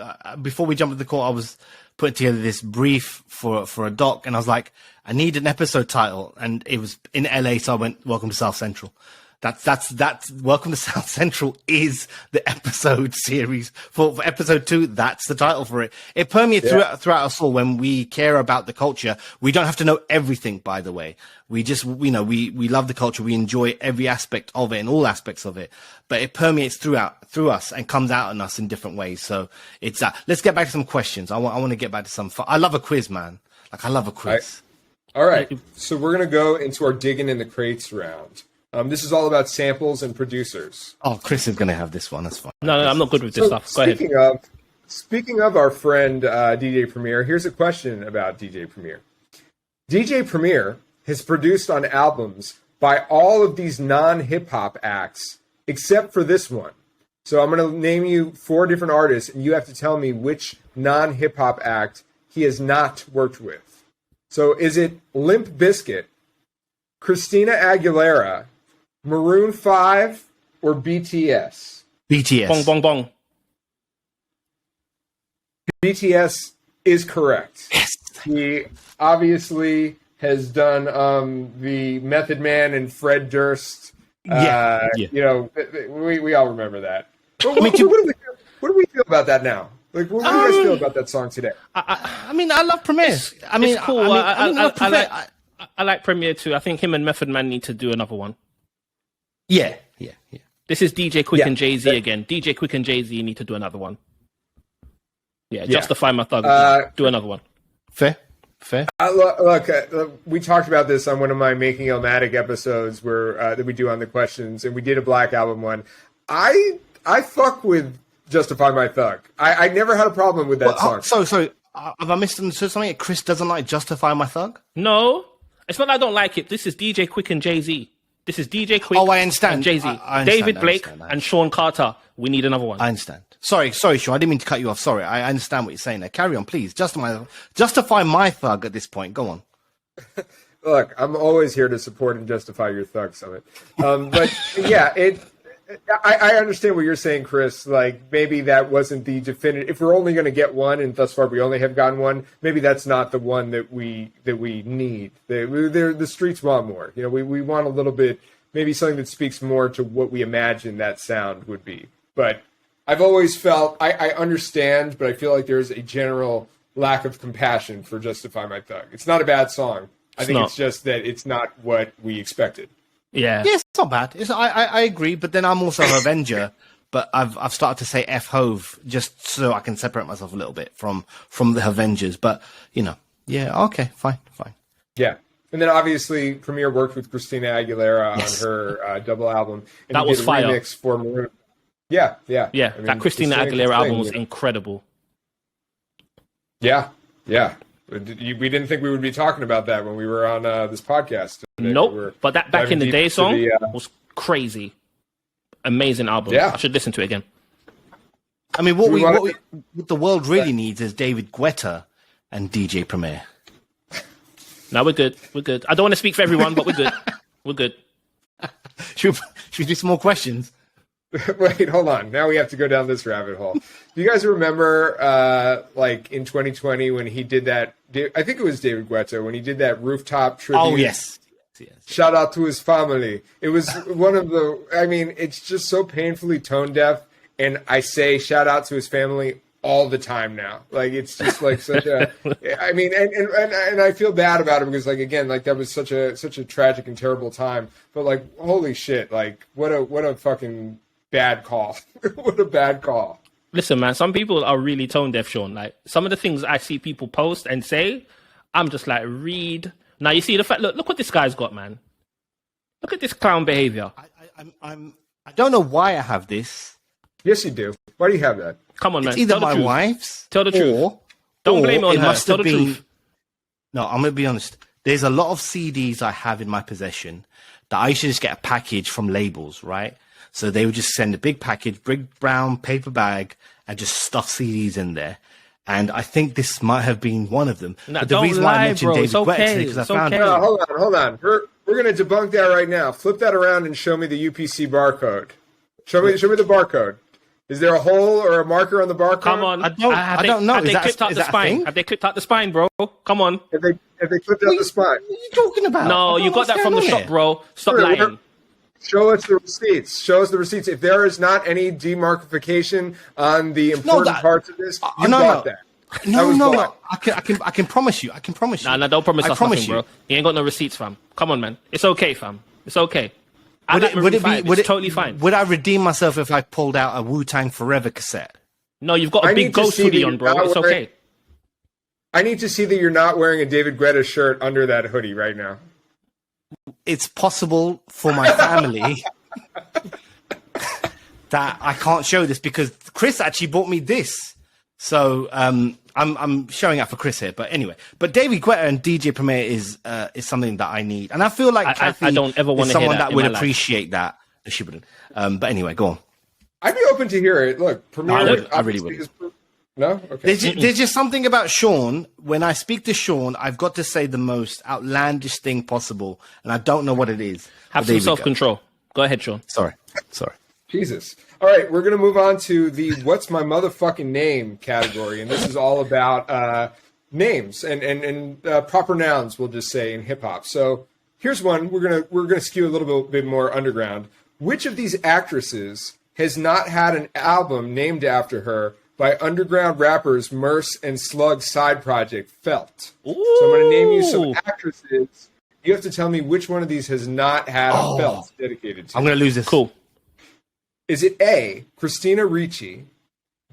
before we jump into the call, I was putting together this brief for a doc, and I was like, I need an episode title, and it was in LA, so I went, Welcome to South Central. That's Welcome to South Central is the episode series for episode 2. That's the title for it. It permeates throughout us all. When we care about the culture, we don't have to know everything, by the way. We just, we love the culture. We enjoy every aspect of it and all aspects of it, but it permeates through us and comes out in us in different ways. So it's let's get back to some questions. I want to get back to some fun. I love a quiz, man. Like, I love a quiz. All right. So we're going to go into our digging in the crates round. This is all about samples and producers. Oh, Chris is going to have this one. That's fine. No, I'm not good with this stuff. Go ahead. Speaking of our friend DJ Premier, here's a question about DJ Premier. DJ Premier has produced on albums by all of these non-hip-hop acts, except for this one. So I'm going to name you 4 different artists, and you have to tell me which non-hip-hop act he has not worked with. So is it Limp Bizkit, Christina Aguilera, Maroon 5, or BTS? BTS. Bong, bong, bong. BTS is correct. Yes. He obviously has done the Method Man and Fred Durst. You know, we all remember that. But what do we feel about that now? Like, what do you guys feel about that song today? I mean, I love Premier. It's cool. I like Premier too. I think him and Method Man need to do another one. Yeah. This is DJ Quick and Jay-Z again. DJ Quick and Jay-Z need to do another one. Yeah, Justify My Thug. Do another one. Fair. Look, we talked about this on one of my Making Illmatic episodes where that we do on the questions, and we did a Black Album one. I fuck with Justify My Thug. I never had a problem with that song. So have I misunderstood something? Chris doesn't like Justify My Thug? No, it's not that I don't like it. This is DJ Quick and Jay-Z. This is DJ Quick I understand. and Jay-Z. David Blake and Sean Carter. We need another one. I understand. Sorry, Sean. I didn't mean to cut you off. Sorry. I understand what you're saying there. Carry on, please. Justify My Thug at this point. Go on. Look, I'm always here to support and justify your thug, Summit. But yeah, I understand what you're saying, Chris. Like, maybe that wasn't the definitive. If we're only going to get one, and thus far we only have gotten one, maybe that's not the one that we need. The streets want more. You know, we want a little bit, maybe something that speaks more to what we imagine that sound would be. But I've always felt, I understand, but I feel like there's a general lack of compassion for Justify My Thug. It's not a bad song. I think it's just that it's not what we expected. Yeah. Yes, it's not bad. I agree, but then I'm also a Avenger. But I've started to say F Hove just so I can separate myself a little bit from the Avengers. But okay, fine. Yeah, and then obviously Premier worked with Christina Aguilera on her double album, and that was fire. Remix for Maroon. Yeah. I mean, that Christina Aguilera album was incredible. Yeah. We didn't think we would be talking about that when we were on this podcast. Nope. But that Back in the Day song was crazy. Amazing album. Yeah. I should listen to it again. I mean, what the world really needs is David Guetta and DJ Premier. No, we're good. I don't want to speak for everyone, but we're good. Should we do some more questions? Wait, hold on. Now we have to go down this rabbit hole. Do you guys remember, like, in 2020 when he did that? I think it was David Guetta when he did that rooftop tribute. Oh, yes. Shout out to his family. It was one of the. I mean, it's just so painfully tone deaf, and I say shout out to his family all the time now. Like, it's just like such a. I mean, and I feel bad about him because, like, again, like that was such a tragic and terrible time. But like, holy shit! Like, what a fucking bad call. What a bad call. Listen, man, some people are really tone deaf, Sean. Like, some of the things I see people post and say, I'm just like, read. Now, you see the fact, look what this guy's got, man. Look at this clown behavior. I don't know why I have this. Yes, you do. Why do you have that? Come on, man. It's either my wife's. Tell the truth. Don't blame it on her. Tell the truth. No, I'm going to be honest. There's a lot of CDs I have in my possession that I used to just get a package from labels, right? So they would just send a big package, big brown paper bag, and just stuff CDs in there. And I think this might have been one of them. No, but the don't reason lie, why I mentioned bro. David It's okay. Guetta because It's I found okay. No, hold on. We're going to debunk that right now. Flip that around and show me the UPC barcode. Show me the barcode. Is there a hole or a marker on the barcode? Come on. I don't know. Have they clipped out the spine? Have they clipped out the spine, bro? Come on. Have they clipped out the spine? What are you talking about? No, you got that from the shop, bro. Stop Sure, lying. Show us the receipts. Show us the receipts. If there is not any demarcation on the important parts of this, you got that. No. I can promise you. I can promise you. Nah, don't promise us promise nothing, you. bro. You ain't got no receipts, fam. Come on, man. It's okay, fam. It's okay. Would it totally fine? Would I redeem myself if I pulled out a Wu-Tang Forever cassette? No, you've got a big ghost hoodie on, bro. It's okay. I need to see that you're not wearing a David Guetta shirt under that hoodie right now. It's possible for my family that I can't show this because Chris actually bought me this. So I'm showing out for Chris here. But anyway, but David Guetta and DJ Premier is something that I need, and I feel like Kathy I don't ever want is to hear someone that that would in my appreciate that. She wouldn't. But anyway, go on. I'd be open to hear it. Look, Premier. I really would. No? Okay. There's just something about Sean. When I speak to Sean, I've got to say the most outlandish thing possible, and I don't know what it is. Have some self-control. Go ahead, Sean. Sorry. Jesus. All right, we're going to move on to the What's My Motherfucking Name category, and this is all about names and proper nouns, we'll just say, in hip-hop. So here's one. We're gonna skew a little bit more underground. Which of these actresses has not had an album named after her by underground rappers Merce and Slug's side project, Felt? Ooh. So I'm going to name you some actresses. You have to tell me which one of these has not had a Felt dedicated to. I'm going to lose this. Cool. Is it A, Christina Ricci,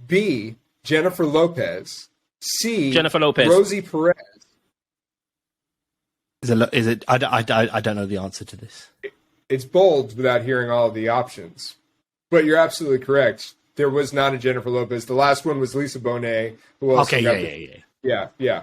B, Jennifer Lopez, C, Jennifer Lopez, Rosie Perez? Is it? I don't know the answer to this. It's bold without hearing all of the options, but you're absolutely correct. There was not a Jennifer Lopez. The last one was Lisa Bonet. Who else? Okay, yeah. Yeah.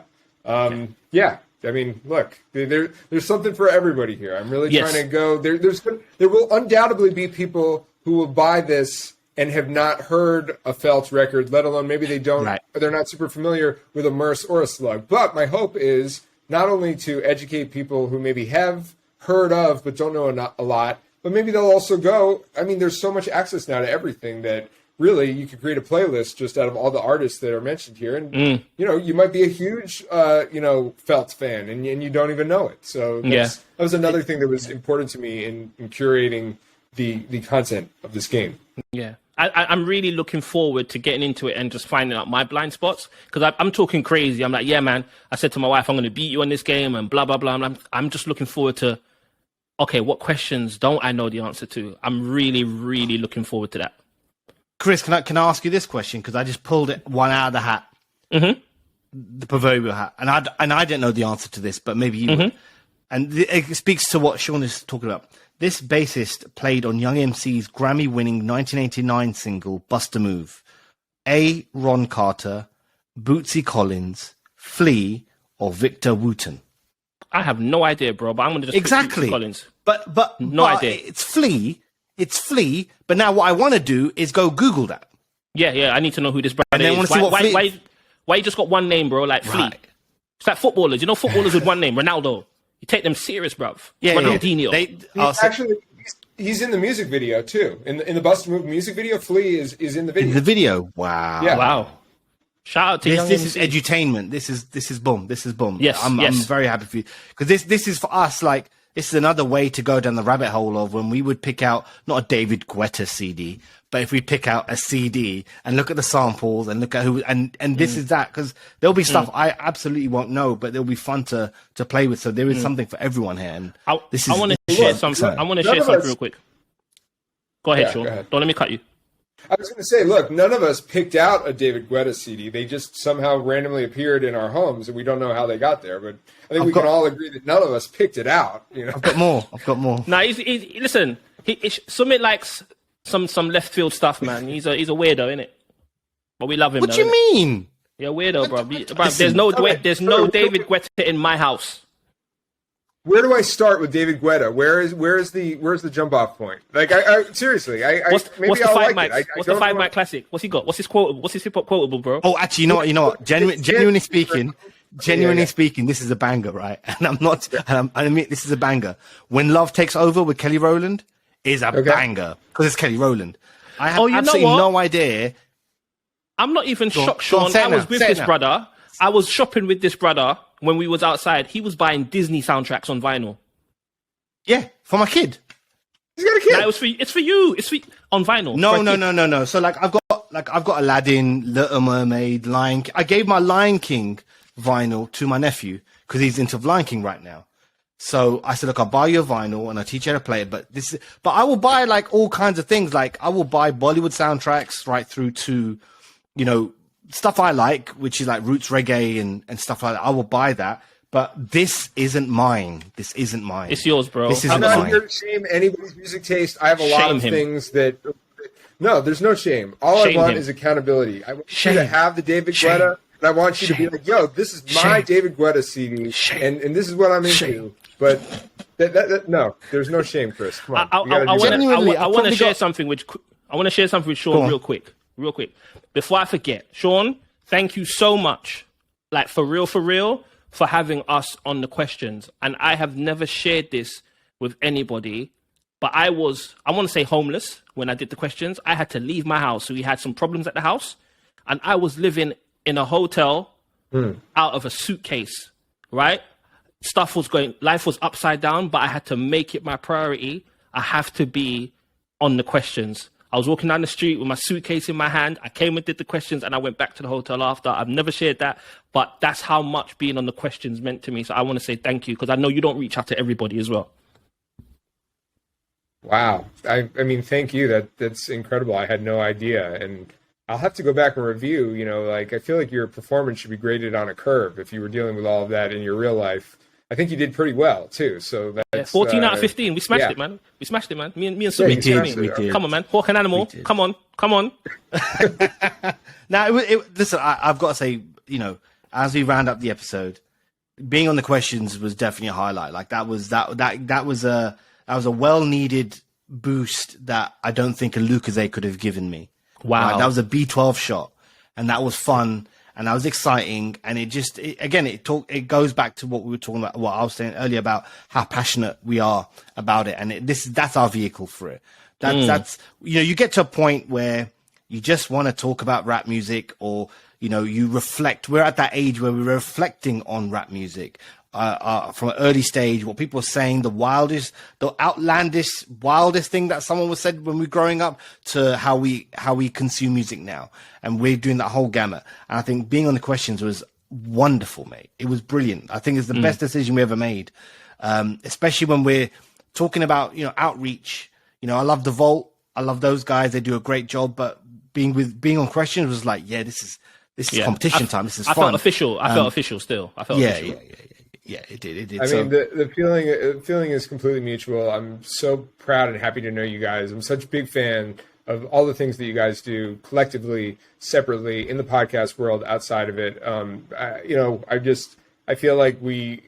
I mean, look, there's something for everybody here. I'm really trying to go. There will undoubtedly be people who will buy this and have not heard a Felt record, let alone maybe they don't. Right. They're not super familiar with a Merce or a Slug. But my hope is not only to educate people who maybe have heard of but don't know a lot, but maybe they'll also go. I mean, there's so much access now to everything that really you could create a playlist just out of all the artists that are mentioned here, and you might be a huge Felt fan and you don't even know it. So that was another thing that was important to me in curating the content of this game. Yeah. I'm really looking forward to getting into it and just finding out my blind spots, because I'm talking crazy. I'm like, yeah, man, I said to my wife, I'm going to beat you on this game and blah, blah, blah. I'm just looking forward to, okay, what questions don't I know the answer to? I'm really, really looking forward to that. Chris, can I ask you this question? Because I just pulled one out of the hat, the proverbial hat, and I didn't know the answer to this, but maybe you would. And it speaks to what Sean is talking about. This bassist played on Young MC's Grammy-winning 1989 single "Bust a Move." A. Ron Carter, Bootsy Collins, Flea, or Victor Wooten? I have no idea, bro. But I'm going to just pick Bootsy Collins. But no idea. It's Flea. It's Flea. But now what I want to do is go Google that. Yeah. I need to know who this brother is. Why you just got one name, bro? Like Flea. Right. It's like footballers. You know, footballers with one name. Ronaldo. You take them serious, bruv. Yeah, Ronaldinho. He's in the music video too. In the Bust a Move music video, Flea is in the video. In the video, wow. Yeah. Wow. Shout out to this is edutainment. This is boom. This is boom. Yes, I'm very happy for you, because this is for us. Like, this is another way to go down the rabbit hole of when we would pick out not a David Guetta CD, but if we pick out a CD and look at the samples and look at who and this is that, because there'll be stuff I absolutely won't know, but they'll be fun to play with. So there is something for everyone here. And I want to share something. I want to share something real quick. Go ahead, Sean. Don't let me cut you. I was going to say, look, none of us picked out a David Guetta CD. They just somehow randomly appeared in our homes, and we don't know how they got there. But I think we can all agree that none of us picked it out. You know? I've got more. Nah, listen. Sumit likes some left field stuff, man. He's a weirdo, innit? But we love him. What do you mean? You're a weirdo, bro. There's no David Guetta in my house. Where do I start with David Guetta? Where's the jump off point? Like, I seriously, what's the Five Mics? What's the Five Mic Classic? What's he got? What's his quote? What's his hip hop quotable, bro? Oh, actually, you know what? Genuinely speaking, this is a banger, right? And I mean, this is a banger. When Love Takes Over with Kelly Rowland is a banger because it's Kelly Rowland. I have absolutely no idea. I'm not even shocked, Sean. I was with this brother. I was shopping with this brother when we was outside. He was buying Disney soundtracks on vinyl. Yeah, for my kid. He's got a kid. Nah, it's for you. It's on vinyl. No. So I've got Aladdin, Little Mermaid, Lion King. I gave my Lion King vinyl to my nephew because he's into Lion King right now. So I said, look, I'll buy you a vinyl and I'll teach you how to play it. But I will buy like all kinds of things. Like I will buy Bollywood soundtracks right through to, you know, stuff I like, which is like roots reggae and stuff like that. I will buy that. But this isn't mine. It's yours, bro. I'm not here to shame anybody's music taste. I have a lot of things that... No, there's no shame. All I want is accountability. I want you to have the David Guetta, and I want you to be like, yo, this is my David Guetta CD, and this is what I'm into. But no, there's no shame, Chris. Come on. I want to share something with Sean real quick. Before I forget, Sean, thank you so much. Like, for real, for having us on the questions. And I have never shared this with anybody, but I want to say homeless when I did the questions. I had to leave my house. So we had some problems at the house. And I was living in a hotel out of a suitcase, right? Life was upside down, but I had to make it my priority. I have to be on the questions. I was walking down the street with my suitcase in my hand. I came and did the questions and I went back to the hotel after. I've never shared that, but that's how much being on the questions meant to me. So I want to say thank you because I know you don't reach out to everybody as well. Wow. I mean, thank you. That's incredible. I had no idea. And I'll have to go back and review, you know, like I feel like your performance should be graded on a curve if you were dealing with all of that in your real life. I think you did pretty well too. So that's 14 out of 15. We smashed it, man. Me and Sumit. We did. Come on, man. Hawk and Animal. Come on. Now, listen. I've got to say, you know, as we round up the episode, being on the questions was definitely a highlight. Like that was a well needed boost that I don't think a Lucozade could have given me. Wow, right? That was a B12 shot, and that was fun. And that was exciting, and it goes back to what we were talking about, what I was saying earlier about how passionate we are about it, and that's our vehicle for it. That's you know, you get to a point where you just want to talk about rap music, or you know, you reflect. We're at that age where we're reflecting on rap music from an early stage, what people are saying, the outlandish, wildest thing that someone was said when we were growing up, to how we consume music now. And we're doing that whole gamut. And I think being on the questions was wonderful, mate. It was brilliant. I think it's the best decision we ever made. Especially when we're talking about, you know, outreach. You know, I love The Vault. I love those guys. They do a great job. But being on questions was like, yeah, this is competition time. This is fun. I felt official. I felt official still. Yeah, it did. I mean, the feeling is completely mutual. I'm so proud and happy to know you guys. I'm such a big fan of all the things that you guys do collectively, separately, in the podcast world, outside of it. I feel like we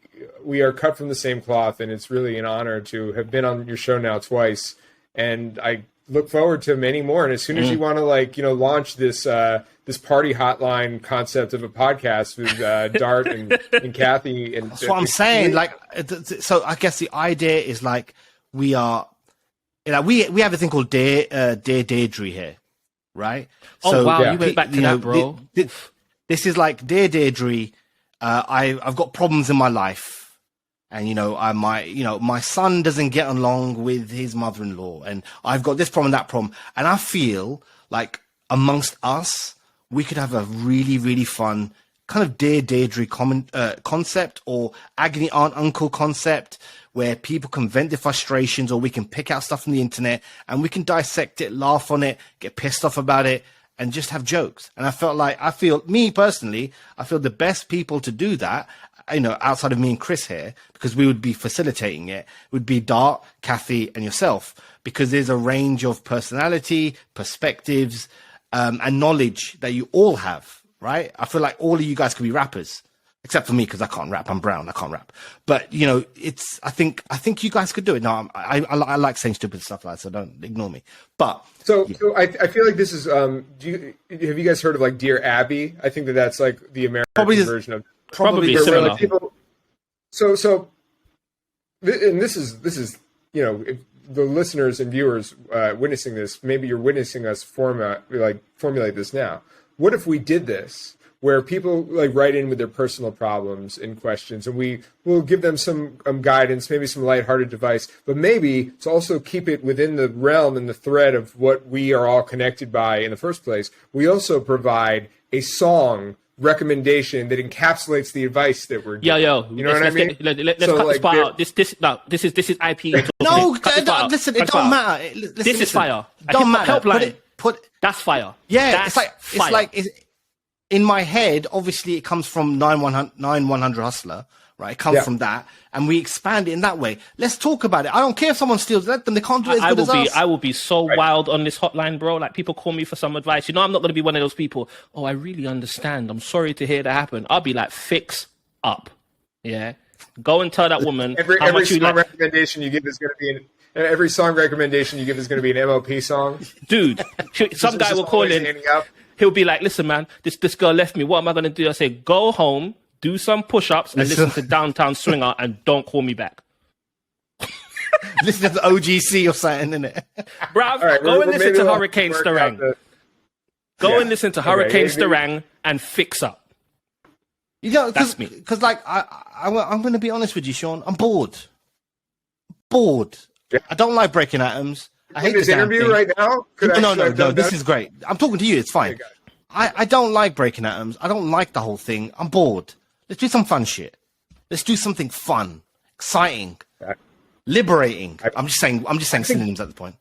are cut from the same cloth, and it's really an honor to have been on your show now twice. And I look forward to many more. And as soon as you want to launch this party hotline concept of a podcast with Dart and Kathy, and that's what I'm saying. Like, so I guess the idea is like we are, you know, we have a thing called Deirdre here, right? Oh, so, wow, you went back to that, bro. This is like, dear Deirdre, I've got problems in my life. And, you know, my son doesn't get along with his mother-in-law, and I've got this problem, that problem. And I feel like amongst us, we could have a really, really fun kind of Dear Deirdre concept, or agony aunt uncle concept, where people can vent their frustrations, or we can pick out stuff from the internet and we can dissect it, laugh on it, get pissed off about it, and just have jokes. And I feel me personally, I feel the best people to do that, you know, outside of me and Chris here, because we would be facilitating it, would be Dart, Kathy, and yourself, because there's a range of personality, perspectives, and knowledge that you all have, right? I feel like all of you guys could be rappers, except for me, because I can't rap. I'm brown. I can't rap. But, you know, I think you guys could do it. No, I like saying stupid stuff like that, so don't ignore me. But so I feel like this is, have you guys heard of like Dear Abby? I think that's like the American version of probably similar. Like people, and this is, you know, if the listeners and viewers witnessing this, maybe you're witnessing us formulate this now. What if we did this, where people like write in with their personal problems and questions, and we will give them some guidance, maybe some lighthearted advice, but maybe to also keep it within the realm and the thread of what we are all connected by in the first place. We also provide a song recommendation that encapsulates the advice that we're giving. You know what I mean? Let's cut this part out. This is IP. No, listen, it don't matter. This is fire. Don't matter. That's fire. Yeah, that's it's like in my head. Obviously, it comes from 9100 Hustler, right? It comes from that, and we expand it in that way. Let's talk about it. I don't care if someone steals. Let them. They can't do it as good as us. I will be so wild on this hotline, bro. Like, people call me for some advice. You know, I'm not going to be one of those people. Oh, I really understand. I'm sorry to hear that happen. I'll be like, fix up. Yeah. Go and tell that woman every song recommendation you give is going to be every song recommendation you give is going to be an MLP song. Dude, some guy will call in. He'll be like, listen, man, this girl left me. What am I going to do? I say, go home, do some push-ups, and listen to Downtown Swinger, and don't call me back. Listen to the OGC or something, innit? Bruv, right, go and listen to Hurricane Starang. Go and listen to Hurricane Starang and fix up. You know, that's me. Because, like, I'm going to be honest with you, Sean. I'm bored. Yeah. I don't like breaking atoms. I hate this interview right now. No. This is great. I'm talking to you. It's fine. I don't like breaking atoms. I don't like the whole thing. I'm bored. Let's do some fun shit. Let's do something fun, exciting, liberating. I'm just saying synonyms at the point.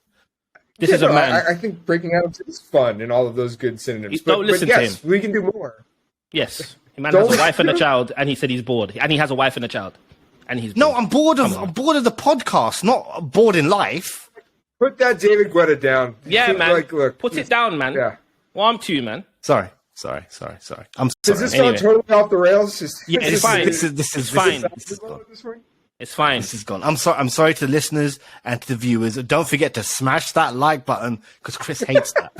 This is a man. I think breaking atoms is fun and all of those good synonyms. Don't listen to him. We can do more. Yes. The man has a wife and a child, and he said he's bored. And he has a wife and a child. And he's bored. No, I'm bored of the podcast, not bored in life. Put that David Guetta down. Yeah, man. Look, put it down, man. Yeah. Well, I'm to you, man. Sorry. I'm sorry. Is this going totally off the rails? It's fine. This is fine. It's fine. This is gone. I'm sorry to the listeners and to the viewers. Don't forget to smash that like button, because Chris hates that.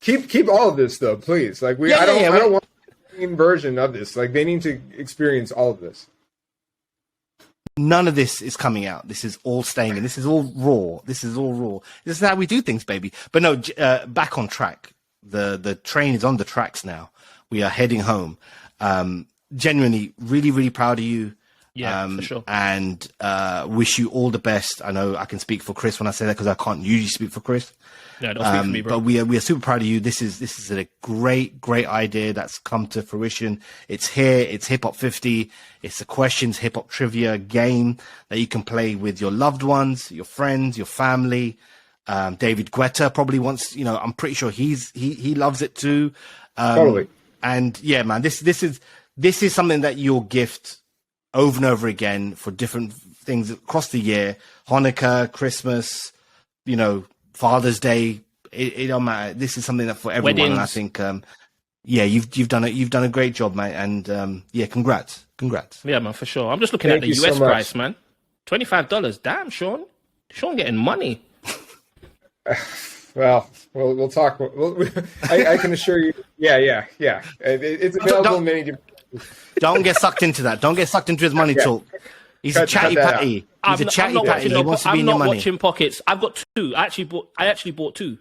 Keep all of this though, please. Like I don't want version of this. Like, they need to experience all of this. None of this is coming out. This is all staying in. This is all raw. This is how we do things, baby. But no, back on track. The train is on the tracks now. We are heading home. Genuinely, really, really proud of you. Yeah, for sure. And wish you all the best. I know I can speak for Chris when I say that, because I can't usually speak for Chris. No, don't speak for me, bro. But we are super proud of you. This is a great idea that's come to fruition. It's here. It's Hip Hop 50. It's a questions hip hop trivia game that you can play with your loved ones, your friends, your family. David Guetta probably wants. You know, I'm pretty sure he loves it too. Totally. And yeah, man, this is something that you'll gift over and over again for different things across the year. Hanukkah, Christmas, you know, Father's Day. It don't matter. This is something that for everyone. Weddings. And I think, you've done a great job, mate. And congrats. Yeah, man, for sure. I'm just looking at the US price, man. $25. Damn, Sean getting money. Well, we'll talk. I can assure you. Yeah. It's available in many different. Don't get sucked into that. Don't get sucked into his money talk. He's a chatty patty. He's a chatty patty. He wants to be in your money. I'm not watching pockets. I've got two. I actually bought two.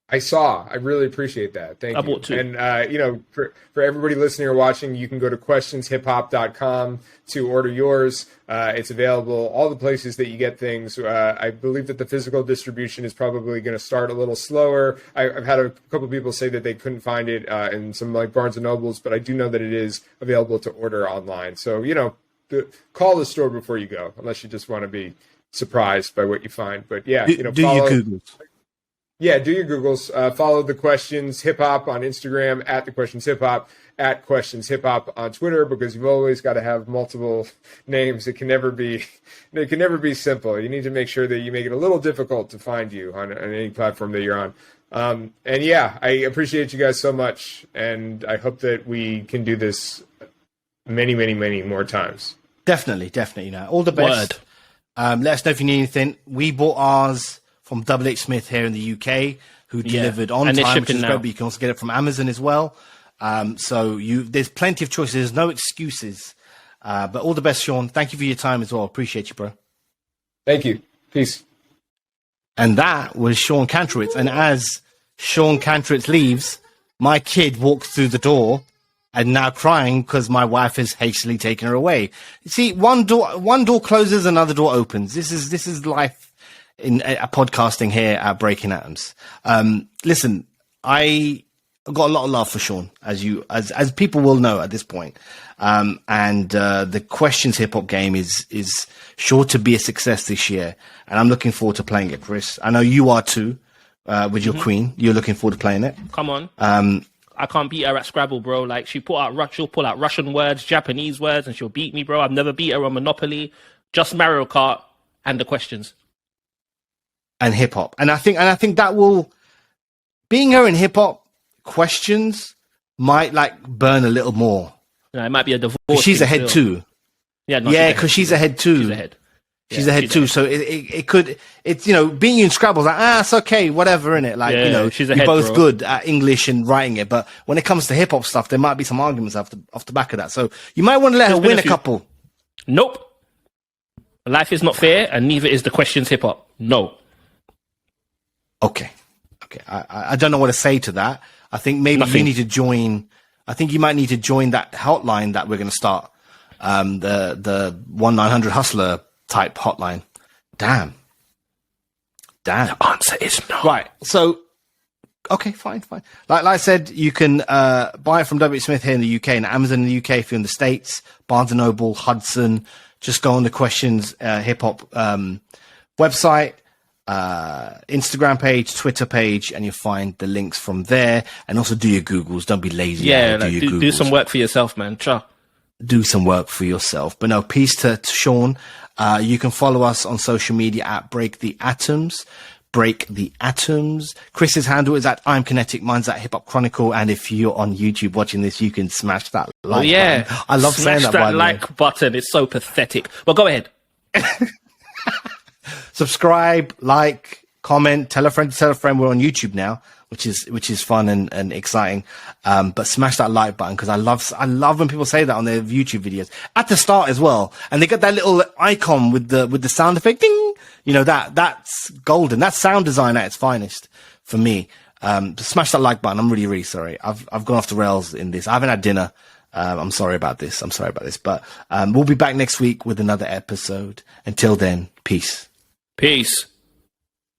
I saw. I really appreciate that. Thank you. I bought two. And, for everybody listening or watching, you can go to questionshiphop.com to order yours. It's available all the places that you get things. I believe that the physical distribution is probably going to start a little slower. I've had a couple people say that they couldn't find it in some like Barnes & Nobles, but I do know that it is available to order online. So, call the store before you go, unless you just want to be surprised by what you find. But yeah, do your Googles. Yeah, do your Googles. Follow The Questions Hip Hop on Instagram, at The Questions Hip Hop, at Questions Hip Hop on Twitter, because you've always got to have multiple names. It can never be simple. You need to make sure that you make it a little difficult to find you on any platform that you're on. And yeah, I appreciate you guys so much, and I hope that we can do this many, many, many more times. Definitely. All the best. Let us know if you need anything. We bought ours from Double H Smith here in the UK, who delivered on time, which is great, but you can also get it from Amazon as well. So there's plenty of choices. There's no excuses. But all the best, Sean. Thank you for your time as well. Appreciate you, bro. Thank you. Peace. And that was Sean Kantrowitz. And as Sean Kantrowitz leaves, my kid walks through the door and now crying because my wife has hastily taken her away. You see, one door closes, another door opens. This is life in podcasting here at Breaking Atoms. Listen, I got a lot of love for Sean, as people will know at this point. And the Questions Hip Hop game is sure to be a success this year, and I'm looking forward to playing it, Chris. I know you are too, with your queen. You're looking forward to playing it. Come on. I can't beat her at Scrabble, bro. Like, she'll pull out Russian words, Japanese words, and she'll beat me, bro. I've never beat her on Monopoly, just Mario Kart and the questions. And hip hop. And I think that will, being her in hip hop, questions might like burn a little more. Yeah, it might be a divorce. She's ahead too. Yeah, because she's ahead too. She's ahead. She's ahead too. So it could, it's, being you in Scrabble's like, it's okay, whatever, innit? Like, she's ahead, you're both bro. good at English and writing it. But when it comes to hip hop stuff, there might be some arguments off the back of that. So you might want to let her win a couple. Nope. Life is not fair, and neither is the Questions Hip Hop. No. Okay. I don't know what to say to that. I think maybe you need to join. I think you might need to join that hotline that we're going to start. The 1-900 Hustler type hotline. Damn. The answer is no. Right. So, okay, fine. Like I said, you can buy it from W. Smith here in the UK and Amazon in the UK if you're in the States, Barnes & Noble, Hudson. Just go on the Questions Hip Hop website, Instagram page, Twitter page, and you'll find the links from there. And also do your Googles. Don't be lazy. Yeah, do some work for yourself, man. Sure. Do some work for yourself. But no, peace to Sean. You can follow us on social media at Break the Atoms. Chris's handle is at I'm Kinetic. Mine's at Hip Hop Chronicle. And if you're on YouTube watching this, you can smash that like button. I love saying that. Smash that like button. It's so pathetic. But go ahead. Subscribe, like, comment, tell a friend to tell a friend. We're on YouTube now, which is fun and exciting. But smash that like button, because I love when people say that on their YouTube videos at the start as well, and they get that little icon with the sound effect, ding. That's golden. That's sound design at its finest for me. Smash that like button. I'm really, really sorry. I've gone off the rails in this. I haven't had dinner. I'm sorry about this. But we'll be back next week with another episode. Until then, peace. Peace.